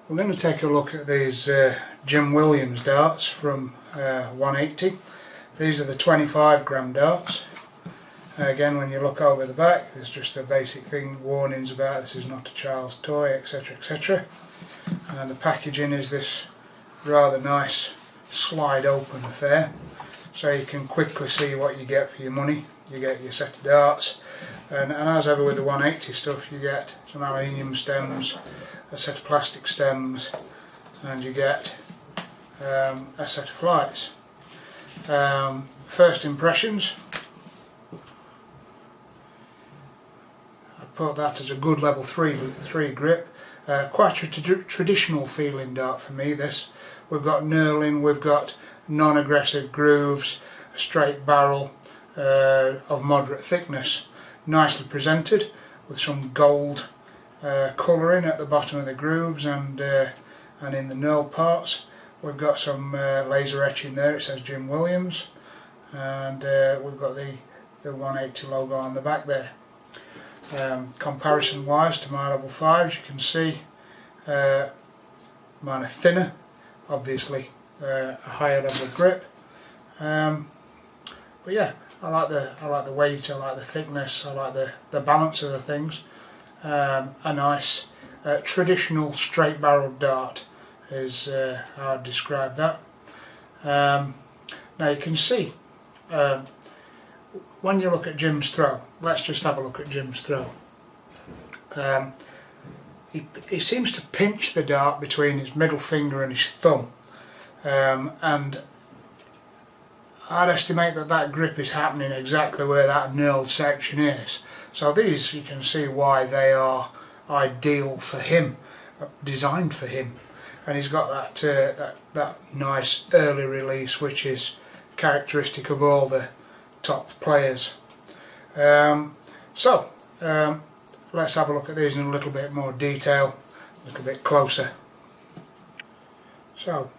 We're going to take a look at these Jim Williams darts from 180. These are the 25 gram darts. Again, when you look over the back, there's just a basic thing, warnings about this is not a child's toy, etc, etc. And the packaging is this rather nice slide open affair, so you can quickly see what you get for your money. You get your set of darts, and as ever with the 180 stuff, you get some aluminium stems, a set of plastic stems, and you get a set of flights. First impressions, I put that as a good level 3 grip. Quite a traditional feeling dart for me, this. We've got knurling, we've got non-aggressive grooves, a straight barrel of moderate thickness, nicely presented with some gold colouring at the bottom of the grooves and in the knurl parts. We've got some laser etching there, it says Jim Williams, and we've got the 180 logo on the back there. Comparison wise to my level 5s, you can see mine are thinner, obviously a higher level of grip, but yeah, I like the weight, I like the thickness, I like the balance of the things. A nice traditional straight barreled dart is how I'd describe that. Now you can see when you look at Jim's throw, let's just have a look at Jim's throw. He seems to pinch the dart between his middle finger and his thumb, and I'd estimate that grip is happening exactly where that knurled section is. So these, you can see why they are ideal for him, designed for him, and he's got that nice early release which is characteristic of all the top players. Let's have a look at these in a little bit more detail, a little bit closer. So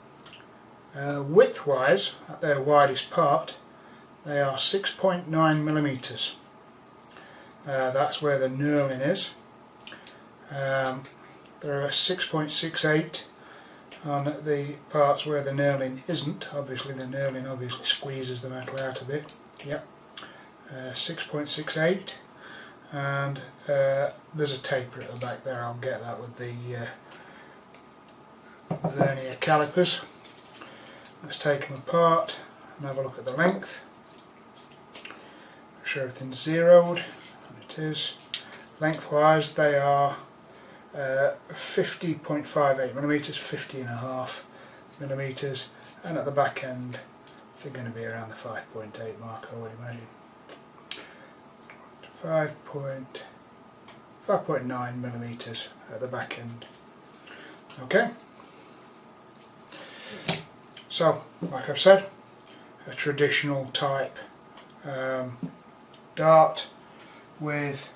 width wise, at their widest part, they are 6.9 millimeters. That's where the knurling is. There are 6.68 on the parts where the knurling isn't. Obviously the knurling squeezes the metal out a bit. Yep. 6.68, and there's a taper at the back there. I'll get that with the vernier calipers. Let's take them apart and have a look at the length. Make sure everything's zeroed, and it is. Lengthwise they are 50.58 millimeters, 50.5 millimeters, and at the back end they're going to be around the 5.8 mark, I would imagine. 5.9 millimeters at the back end. Okay. So, like I've said, a traditional type dart with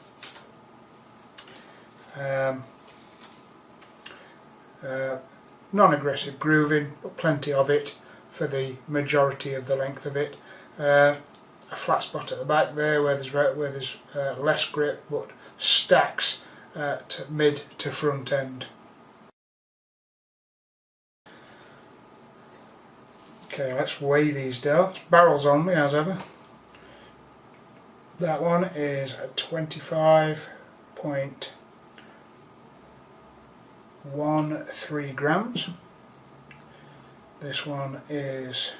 non-aggressive grooving, but plenty of it for the majority of the length of it. A flat spot at the back there where there's less grip, but stacks at mid to front end. Okay, let's weigh these darts. Barrels only, as ever. That one is at 25.13 grams. This one is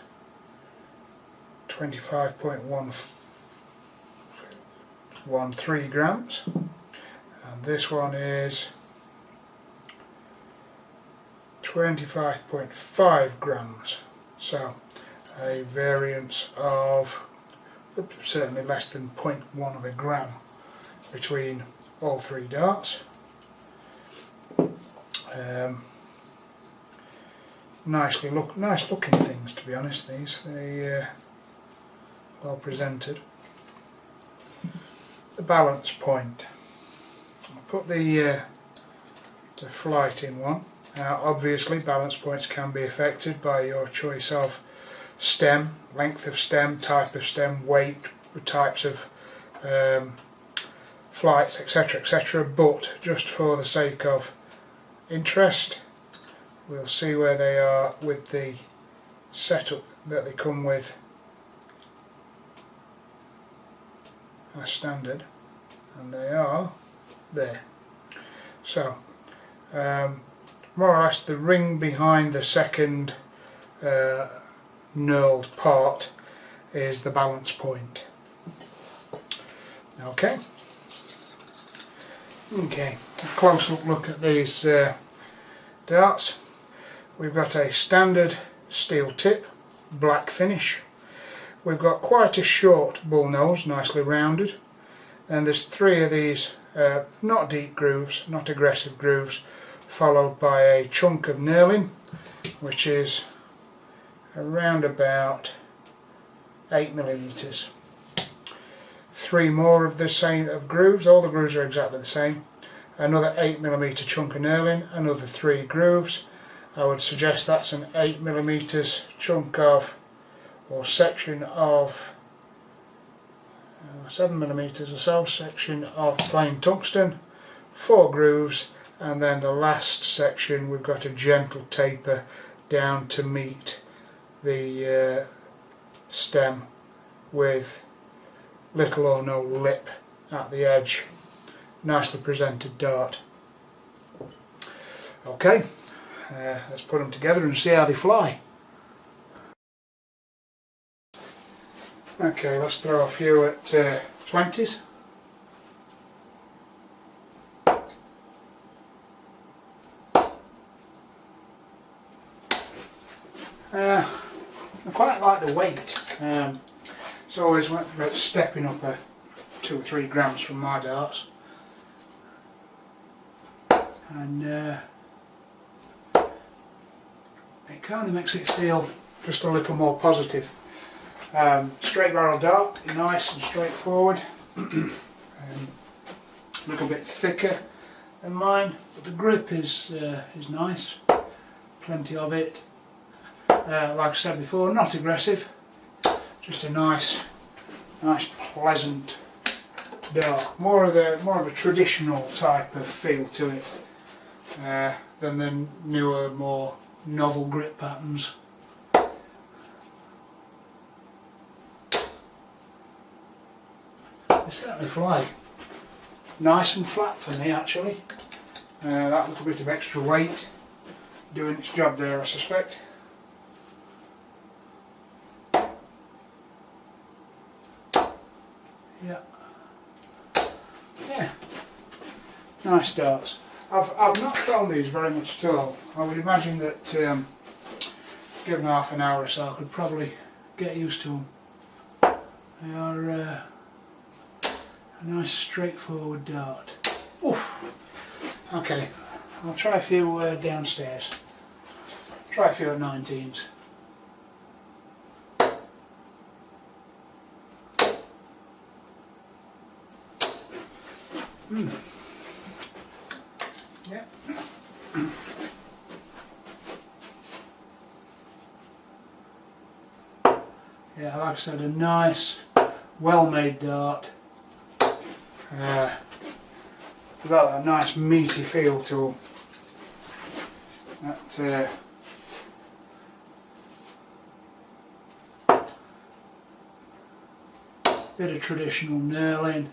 25.13 grams, and this one is 25.5 grams. So a variance of certainly less than 0.1 of a gram between all three darts. Nice looking things, to be honest. They well presented. The balance point. I'll put the flight in one. Now obviously balance points can be affected by your choice of stem, length of stem, type of stem, weight, types of flights, etc, etc, but just for the sake of interest, we'll see where they are with the setup that they come with as standard, and they are there. So more or less the ring behind the second knurled part is the balance point. Okay, a close up look at these darts. We've got a standard steel tip, black finish. We've got quite a short bull nose, nicely rounded, and there's 3 of these not deep grooves, not aggressive grooves, followed by a chunk of knurling, which is around about 8mm. 3 more of the same grooves, all the grooves are exactly the same. Another 8mm chunk of knurling, another 3 grooves. I would suggest that's an 8mm chunk of, or section of 7mm or so, section of plain tungsten, 4 grooves, and then the last section we've got a gentle taper down to meet the stem with little or no lip at the edge. Nicely presented dart. Okay, let's put them together and see how they fly. Okay, let's throw a few at 20s. I quite like the weight. It's always about stepping up 2 or 3 grams from my darts, and it kind of makes it feel just a little more positive. Straight barrel dart, nice and straightforward. A little bit thicker than mine, but the grip is nice. Plenty of it. Like I said before, not aggressive. Just a nice, pleasant dart. More of a traditional type of feel to it than the newer, more novel grip patterns. They certainly fly nice and flat for me, actually. That little bit of extra weight doing its job there, I suspect. Yeah, nice darts. I've not thrown these very much at all. I would imagine that given half an hour or so I could probably get used to them. They are a nice straightforward dart. Oof. Okay, I'll try a few downstairs. Try a few at 19s. Yeah. Yeah, like I said, a nice, well-made dart. They've got that nice meaty feel to them. That bit of traditional knurling.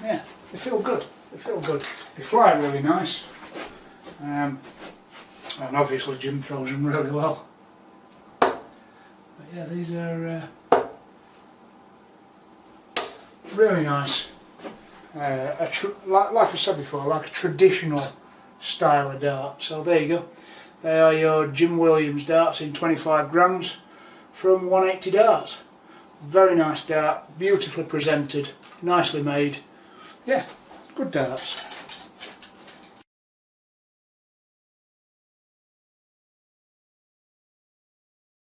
Yeah, they feel good. They feel good. They fly really nice. And obviously Jim throws them really well. But yeah, these are really nice. Like I said before, like a traditional style of dart. So there you go. They are your Jim Williams darts in 25 grams from 180 darts. Very nice dart, beautifully presented, nicely made. Yeah, good darts.